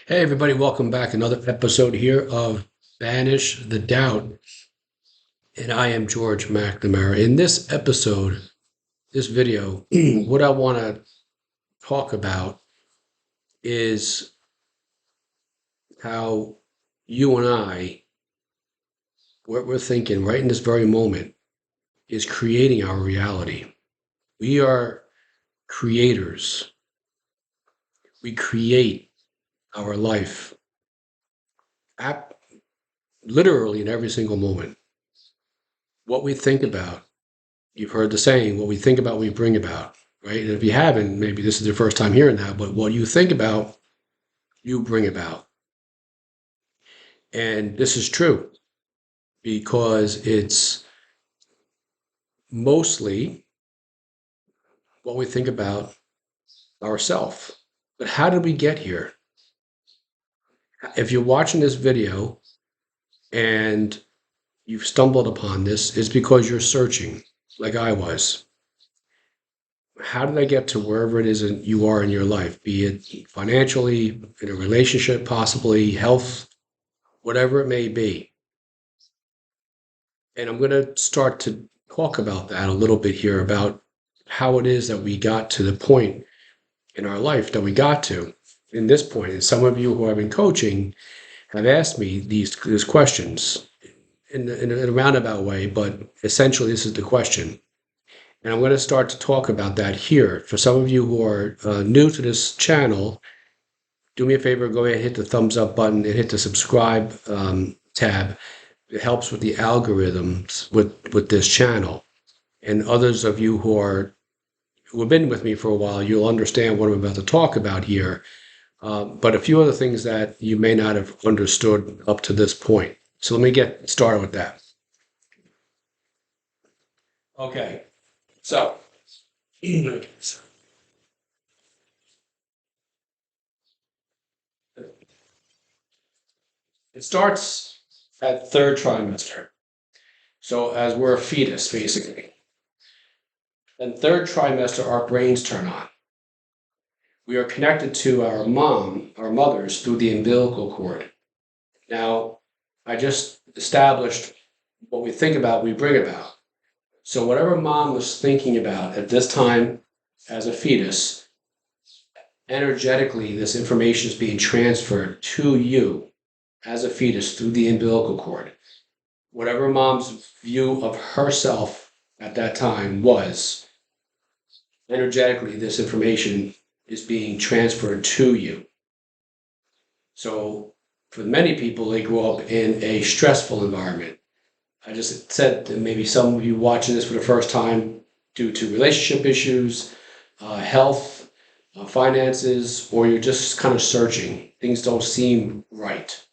Hey, everybody, welcome back. Another episode here of Banish the Doubt. And I am George McNamara. In this episode, this video, what I want to talk about is how you and I, what we're thinking right in this very moment, is creating our reality. We are creators, we create our life ap- literally in every single moment. What we think about, you've heard the saying, what we think about, we bring about, right? And if you haven't, maybe this is your first time hearing that, but what you think about, you bring about. And this is true because it's mostly what we think about ourselves. But how did we get here? If you're watching this video and you've stumbled upon this, it's because you're searching, like I was. How did I get to wherever it is you are in your life, be it financially, in a relationship, possibly health, whatever it may be. And I'm going to start to talk about that a little bit here about how it is that we got to the point in our life that we got to in this point. And some of you who have been coaching have asked me these questions in a roundabout way, but essentially this is the question. And I'm going to start to talk about that here. For some of you who are new to this channel, do me a favor, go ahead and hit the thumbs up button and hit the subscribe tab. It helps with the algorithms with this channel. And others of you who have been with me for a while, you'll understand what I'm about to talk about here. But a few other things that you may not have understood up to this point. So let me get started with that. Okay, so it starts at third trimester. So as we're a fetus, basically. Then third trimester, our brains turn on. We are connected to our mothers, through the umbilical cord. Now, I just established what we think about, we bring about. So, whatever mom was thinking about at this time as a fetus, energetically, this information is being transferred to you as a fetus through the umbilical cord. Whatever mom's view of herself at that time was, energetically, this information is being transferred to you. So for many people, they grow up in a stressful environment. I just said that maybe some of you watching this for the first time due to relationship issues, health, finances, or you're just kind of searching. Things don't seem right.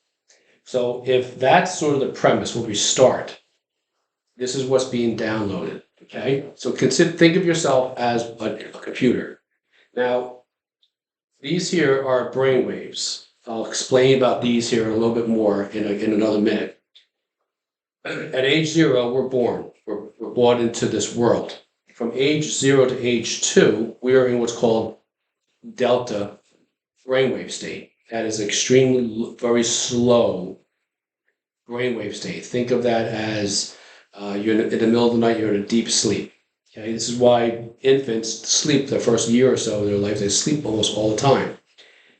So if that's sort of the premise where we start, this is what's being downloaded. Okay, so think of yourself as a computer. Now, these here are brain waves. I'll explain about these here a little bit more in another minute. At age 0, we're born. We're brought into this world. From age 0 to age 2, we are in what's called delta brainwave state. That is extremely, very slow brainwave state. Think of that as you're in the middle of the night, you're in a deep sleep. Okay, this is why infants sleep the first year or so of their life. They sleep almost all the time.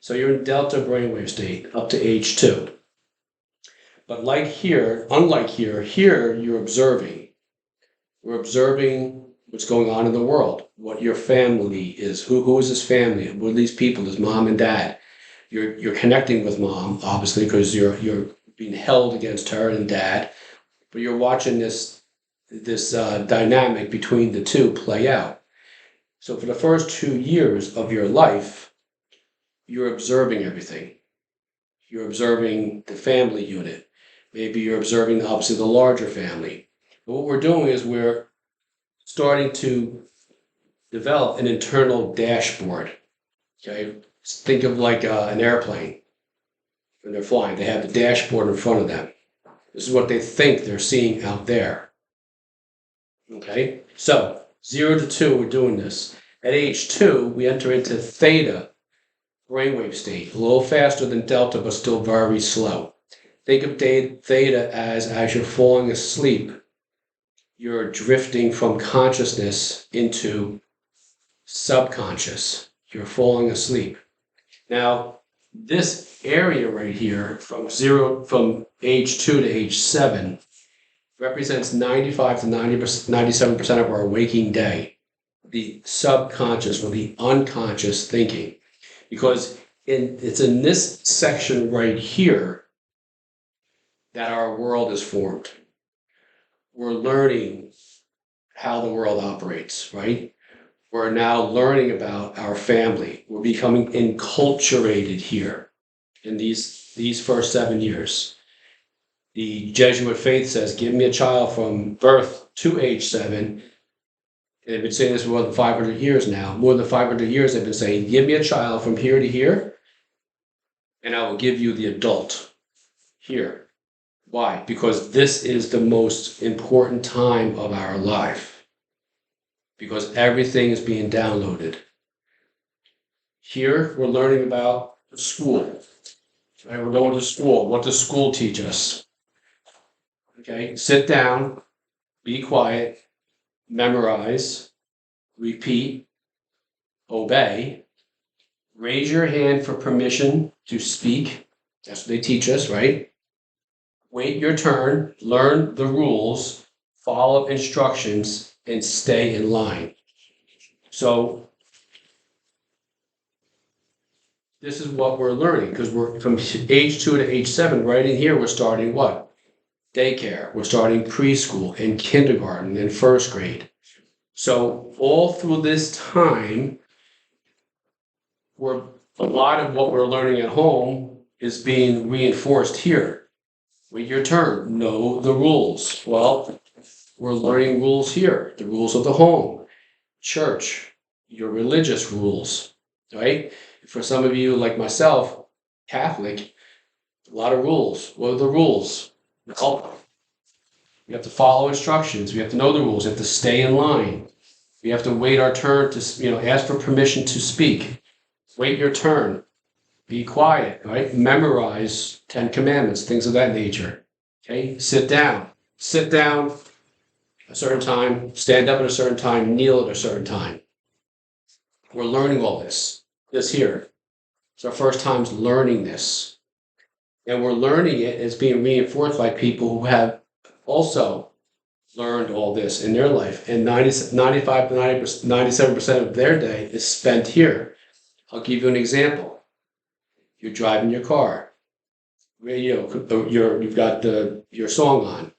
So you're in delta brainwave state up to age 2. But like here, unlike here you're observing. We're observing what's going on in the world, what your family is, who is this family, what are these people, this mom and dad. You're connecting with mom, obviously, because you're being held against her and dad, but you're watching this dynamic between the two play out. So for the first 2 years of your life, you're observing everything. You're observing the family unit. Maybe you're observing, obviously, the larger family. But what we're doing is we're starting to develop an internal dashboard. Okay, think of like an airplane when they're flying. They have the dashboard in front of them. This is what they think they're seeing out there. Okay, so 0 to 2, we're doing this. At age 2, we enter into theta brainwave state, a little faster than delta, but still very slow. Think of theta as you're falling asleep, you're drifting from consciousness into subconscious. You're falling asleep. Now, this area right here, from age 2 to age 7, represents 95 to 97% of our waking day, the subconscious or the unconscious thinking. Because it's in this section right here that our world is formed. We're learning how the world operates, right? We're now learning about our family. We're becoming enculturated here in these first 7 years. The Jesuit faith says, give me a child from birth to age 7. They've been saying this for more than 500 years now. More than 500 years they've been saying, give me a child from here to here, and I will give you the adult here. Why? Because this is the most important time of our life. Because everything is being downloaded. Here, we're learning about school. Right? We're going to school. What does school teach us? Okay, sit down, be quiet, memorize, repeat, obey, raise your hand for permission to speak. That's what they teach us, right? Wait your turn, learn the rules, follow instructions, and stay in line. So this is what we're learning, because we're from age 2 to age 7, right in here, we're starting what? Daycare. We're starting preschool and kindergarten and first grade. So all through this time, a lot of what we're learning at home is being reinforced here. Wait your turn. Know the rules. Well, we're learning rules here. The rules of the home, church, your religious rules, right? For some of you, like myself, Catholic, a lot of rules. What are the rules? We have to follow instructions. We have to know the rules. We have to stay in line. We have to wait our turn to, ask for permission to speak. Wait your turn. Be quiet, right? Memorize 10 commandments, things of that nature. Okay? Sit down. Sit down a certain time. Stand up at a certain time. Kneel at a certain time. We're learning all this. This here. It's our first times learning this. And we're learning it as being reinforced by people who have also learned all this in their life. And 95 to 97% of their day is spent here. I'll give you an example. You're driving your car. Radio, you've got your song on.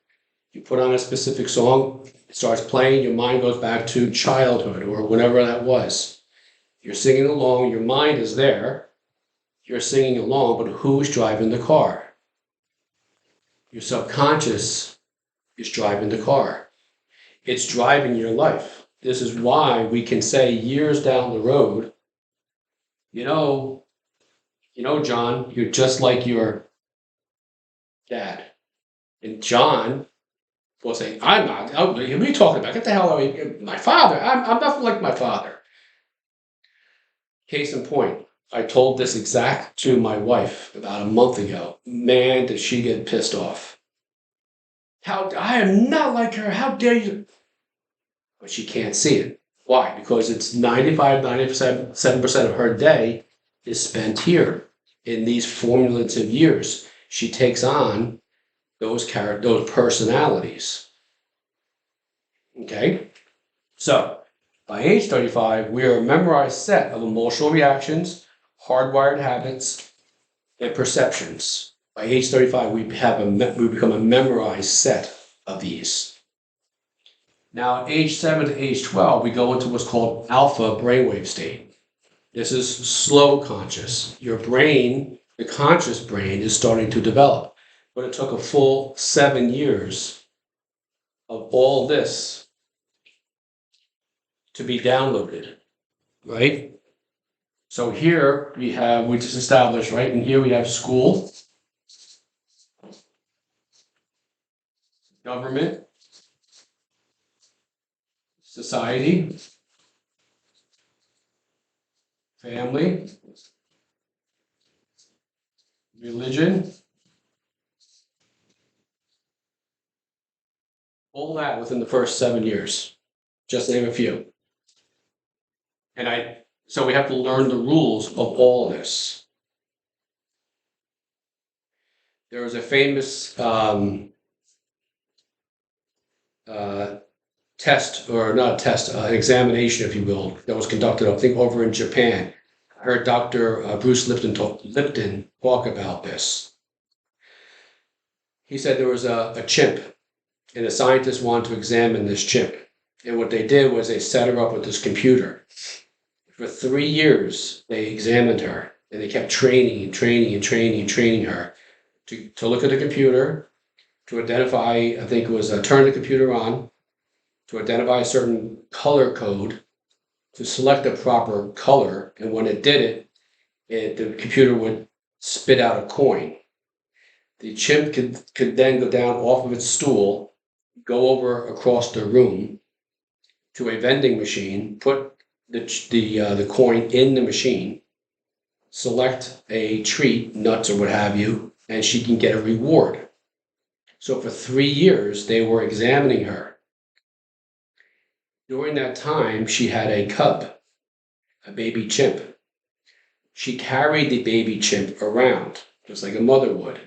You put on a specific song, it starts playing, your mind goes back to childhood or whatever that was. You're singing along, your mind is there. You're singing along, but who's driving the car? Your subconscious is driving the car. It's driving your life. This is why we can say years down the road, John, you're just like your dad. And John will say, I'm not. What are you talking about? Get the hell out of here. My father. I'm nothing like my father. Case in point, I told this exact to my wife about a month ago. Man, did she get pissed off. I am not like her. How dare you? But she can't see it. Why? Because it's 97% of her day is spent here in these formulative years. She takes on those personalities. Okay? So, by age 35, we are a memorized set of emotional reactions, hardwired habits, and perceptions. By age 35, we become a memorized set of these. Now, at age 7 to age 12, we go into what's called alpha brainwave state. This is slow conscious. Your brain, the conscious brain, is starting to develop. But it took a full 7 years of all this to be downloaded, right? So here we just established, right? And here we have school, government, society, family, religion, all that within the first 7 years. Just to name a few. So we have to learn the rules of all this. There was a famous uh, test, or not a test, an examination, if you will, that was conducted, I think, over in Japan. I heard Dr. Bruce Lipton talk about this. He said there was a chimp, and the scientists wanted to examine this chimp. And what they did was they set her up with this computer. For 3 years, they examined her, and they kept training and training and training and training her to look at the computer, to identify, I think it was turn the computer on, to identify a certain color code, to select the proper color, and when it did it, the computer would spit out a coin. The chimp could then go down off of its stool, go over across the room to a vending machine, put the coin in the machine, select a treat, nuts or what have you, and she can get a reward. So for 3 years, they were examining her. During that time, she had a cub, a baby chimp. She carried the baby chimp around, just like a mother would.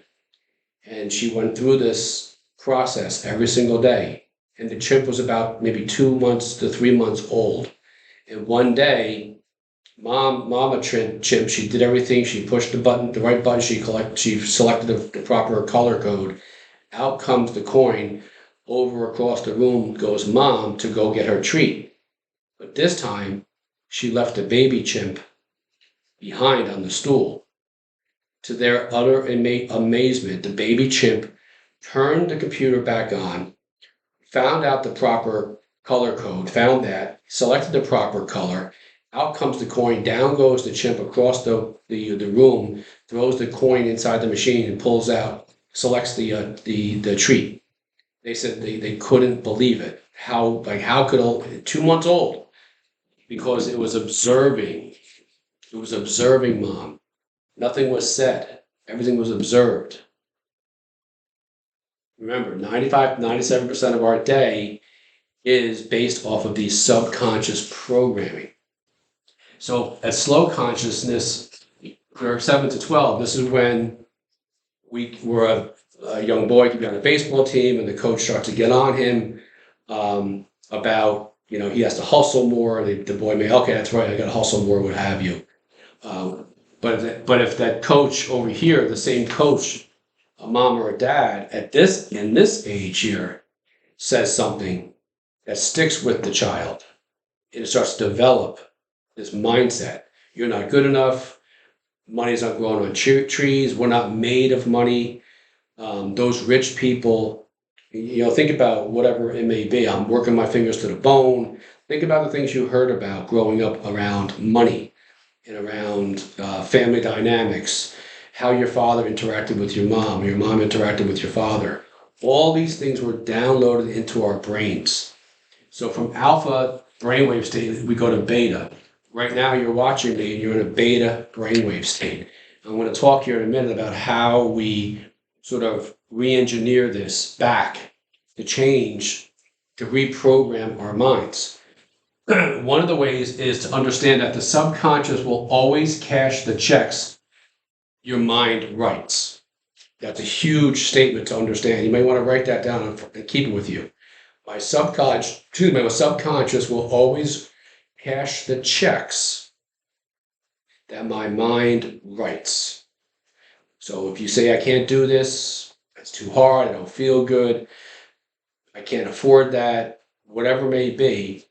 And she went through this process every single day. And the chimp was about maybe 2 months to 3 months old. And one day, Mama Chimp, she did everything. She pushed the right button. She selected the proper color code. Out comes the coin. Over across the room goes Mom to go get her treat. But this time, she left the baby chimp behind on the stool. To their utter amazement, the baby chimp turned the computer back on, found out the proper color code, found that, selected the proper color. Out comes the coin, down goes the chimp across the room, throws the coin inside the machine and pulls out, selects the treat. They said they couldn't believe it. How could 2 months old? Because it was observing. It was observing Mom. Nothing was said. Everything was observed. Remember, 95, 97% of our day is based off of the subconscious programming. So at slow consciousness, for 7 to 12, this is when we were a young boy, could be on a baseball team, and the coach starts to get on him about, he has to hustle more. The boy may, okay, that's right, I got to hustle more, what have you. But if that coach over here, the same coach, a mom or a dad, in this age here, says something that sticks with the child, it starts to develop this mindset. You're not good enough. Money's not growing on trees. We're not made of money. Those rich people, think about whatever it may be. I'm working my fingers to the bone. Think about the things you heard about growing up around money and around family dynamics, how your father interacted with your mom interacted with your father. All these things were downloaded into our brains. So from alpha brainwave state, we go to beta. Right now you're watching me and you're in a beta brainwave state. I'm going to talk here in a minute about how we sort of re-engineer this back to change, to reprogram our minds. One of the ways is to understand that the subconscious will always cash the checks your mind writes. That's a huge statement to understand. You may want to write that down and keep it with you. My subconscious will always cash the checks that my mind writes. So if you say, I can't do this, it's too hard, I don't feel good, I can't afford that, whatever it may be,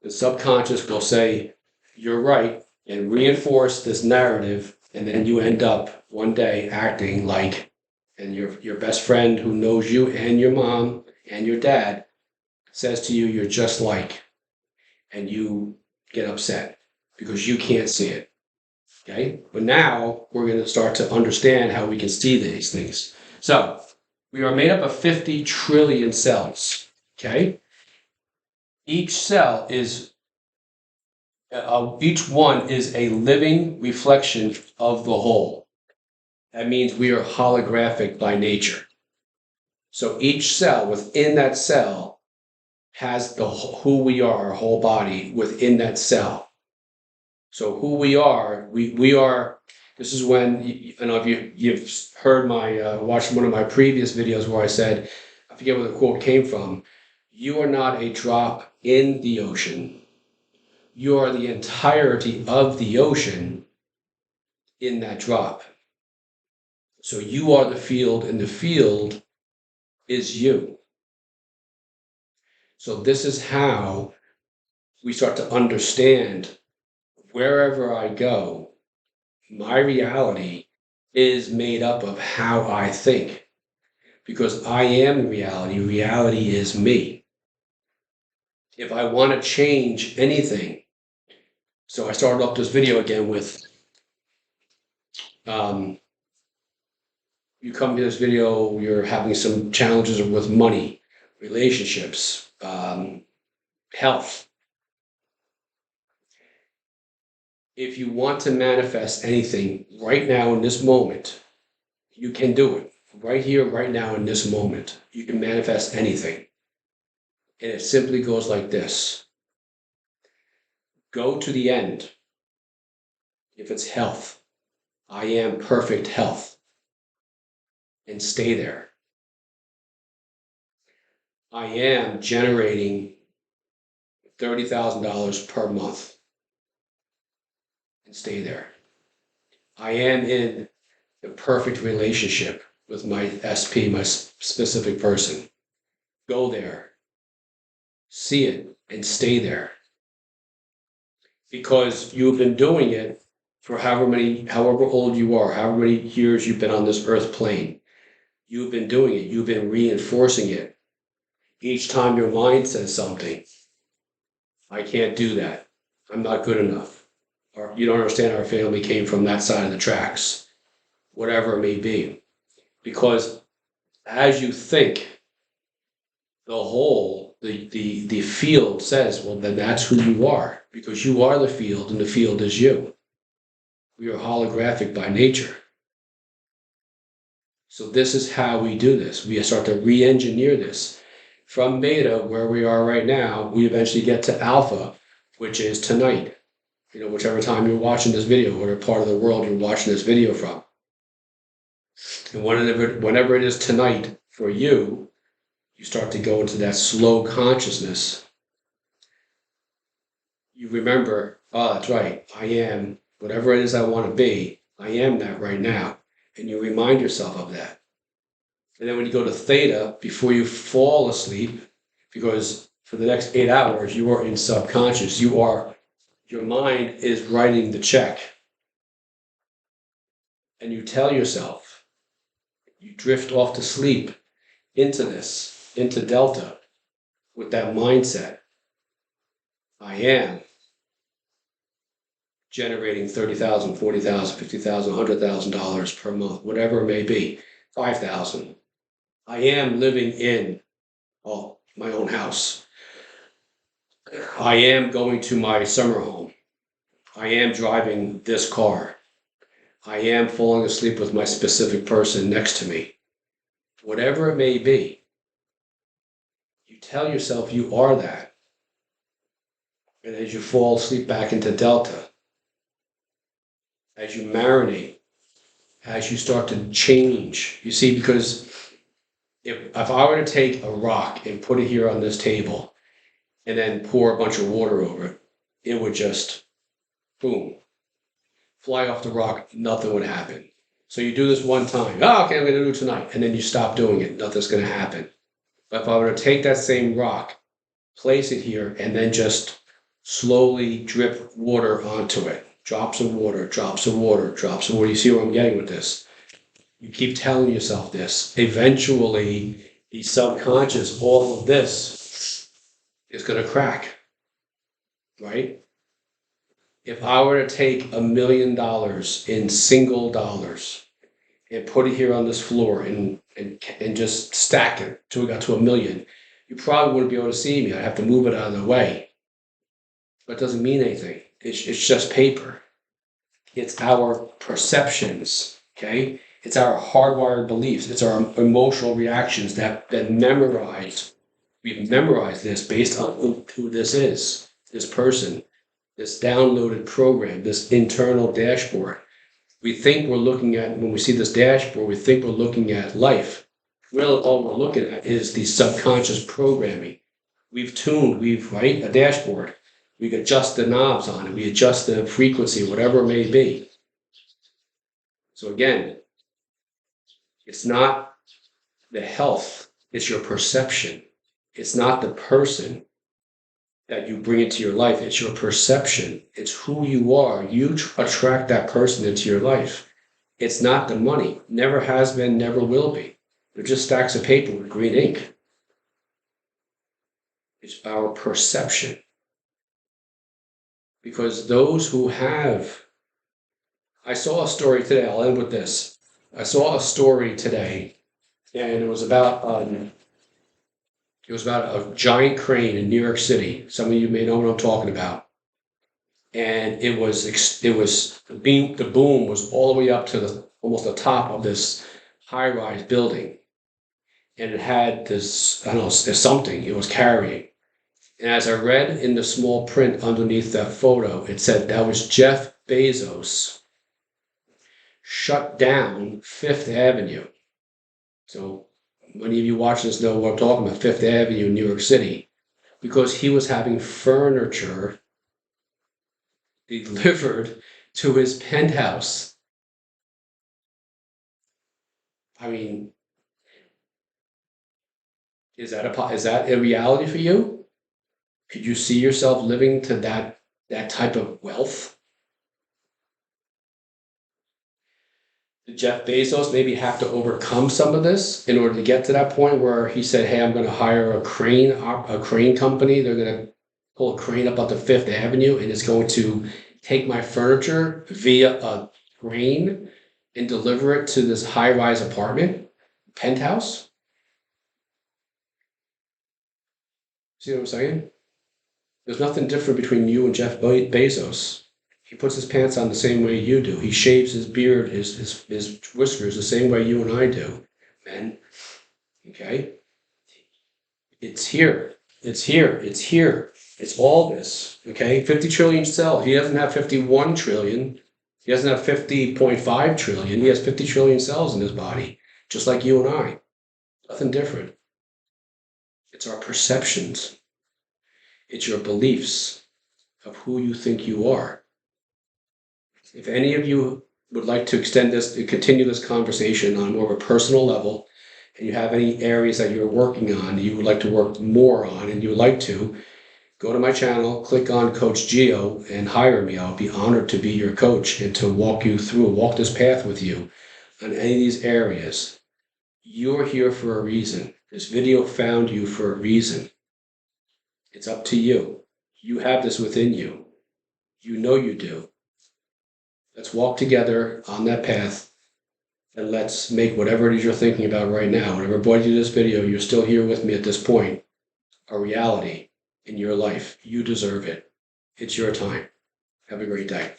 the subconscious will say, you're right, and reinforce this narrative, and then you end up one day acting like, and your best friend who knows you and your mom and your dad says to you, you're just like, and you get upset because you can't see it. Okay? But now we're going to start to understand how we can see these things. So we are made up of 50 trillion cells. Okay? Each cell each one is a living reflection of the whole. That means we are holographic by nature. So each cell within that cell has who we are, our whole body within that cell. So who we are, we are. This is when I don't know if you've heard my watched one of my previous videos where I said, I forget where the quote came from. You are not a drop in the ocean. You are the entirety of the ocean in that drop. So you are the field, and the field is you. So this is how we start to understand wherever I go, my reality is made up of how I think. Because I am reality, reality is me. If I want to change anything, so I started off this video again with you come to this video, you're having some challenges with money, relationships, health. If you want to manifest anything right now in this moment, you can do it. Right here, right now, in this moment, you can manifest anything. And it simply goes like this. Go to the end. If it's health, I am perfect health. And stay there. I am generating $30,000 per month. And stay there. I am in the perfect relationship with my SP, my specific person. Go there. See it and stay there. Because you've been doing it for however old you are, however many years you've been on this earth plane. You've been doing it. You've been reinforcing it. Each time your mind says something, I can't do that. I'm not good enough. Or you don't understand, our family came from that side of the tracks. Whatever it may be. Because as you think, the field says, well, then that's who you are. Because you are the field and the field is you. We are holographic by nature. So this is how we do this. We start to re-engineer this. From beta, where we are right now, we eventually get to alpha, which is tonight. Whichever time you're watching this video, whatever part of the world you're watching this video from. And whenever it is tonight for you, you start to go into that slow consciousness. You remember, oh, that's right, I am whatever it is I want to be. I am that right now. And you remind yourself of that. And then when you go to theta, before you fall asleep, because for the next 8 hours, you are in subconscious. Your mind is writing the check. And you tell yourself, you drift off to sleep into delta, with that mindset. I am generating $30,000, $40,000, $50,000, $100,000 per month, whatever it may be, $5,000. I am living in my own house. I am going to my summer home. I am driving this car. I am falling asleep with my specific person next to me. Whatever it may be, you tell yourself you are that. And as you fall asleep back into delta, as you marinate, as you start to change, you see, because if I were to take a rock and put it here on this table and then pour a bunch of water over it, it would just, boom, fly off the rock, nothing would happen. So you do this one time, okay, I'm going to do it tonight, and then you stop doing it, nothing's going to happen. But if I were to take that same rock, place it here, and then just slowly drip water onto it, drops of water, drops of water, drops of water. You see where I'm getting with this? You keep telling yourself this. Eventually, the subconscious, all of this is going to crack, right? If I were to take $1 million in single dollars and put it here on this floor and just stack it till we got to $1 million, you probably wouldn't be able to see me. I'd have to move it out of the way. But it doesn't mean anything. It's just paper. It's our perceptions, okay? It's our hardwired beliefs. It's our emotional reactions that memorize. We've memorized this based on who this is, this person, this downloaded program, this internal dashboard. We think we're looking at, when we see this dashboard, we think we're looking at life. Really, all we're looking at is the subconscious programming. Right, a dashboard. We adjust the knobs on it. We adjust the frequency, whatever it may be. So again, it's not the health, it's your perception. It's not the person that you bring into your life, it's your perception. It's who you are. You attract that person into your life. It's not the money. Never has been, never will be. They're just stacks of paper with green ink. It's our perception. Because those who have, I saw a story today, I'll end with this. I saw a story today, and it was about a giant crane in New York City. Some of you may know what I'm talking about. And the boom was all the way up to almost the top of this high-rise building. And it had this, I don't know, something it was carrying. And as I read in the small print underneath that photo, it said that was Jeff Bezos shut down Fifth Avenue. So many of you watching this know what I'm talking about, Fifth Avenue in New York City, because he was having furniture delivered to his penthouse. I mean, is that a reality for you? Could you see yourself living to that type of wealth? Did Jeff Bezos maybe have to overcome some of this in order to get to that point where he said, "Hey, I'm going to hire a crane company. They're going to pull a crane up onto Fifth Avenue, and it's going to take my furniture via a crane and deliver it to this high-rise apartment, penthouse." See what I'm saying? There's nothing different between you and Jeff Bezos. He puts his pants on the same way you do. He shaves his beard, his whiskers the same way you and I do. Men, okay? It's here. It's here. It's here. It's all this, okay? 50 trillion cells. He doesn't have 51 trillion. He doesn't have 50.5 trillion. He has 50 trillion cells in his body, just like you and I. Nothing different. It's our perceptions. It's your beliefs of who you think you are. If any of you would like to continue this conversation on more of a personal level, and you have any areas that you're working on, you would like to work more on, and you would like to, go to my channel, click on Coach Geo, and hire me. I'll be honored to be your coach and to walk this path with you on any of these areas. You're here for a reason. This video found you for a reason. It's up to you. You have this within you. You know you do. Let's walk together on that path, and let's make whatever it is you're thinking about right now, whatever brought you this video, you're still here with me at this point, a reality in your life. You deserve it. It's your time. Have a great day.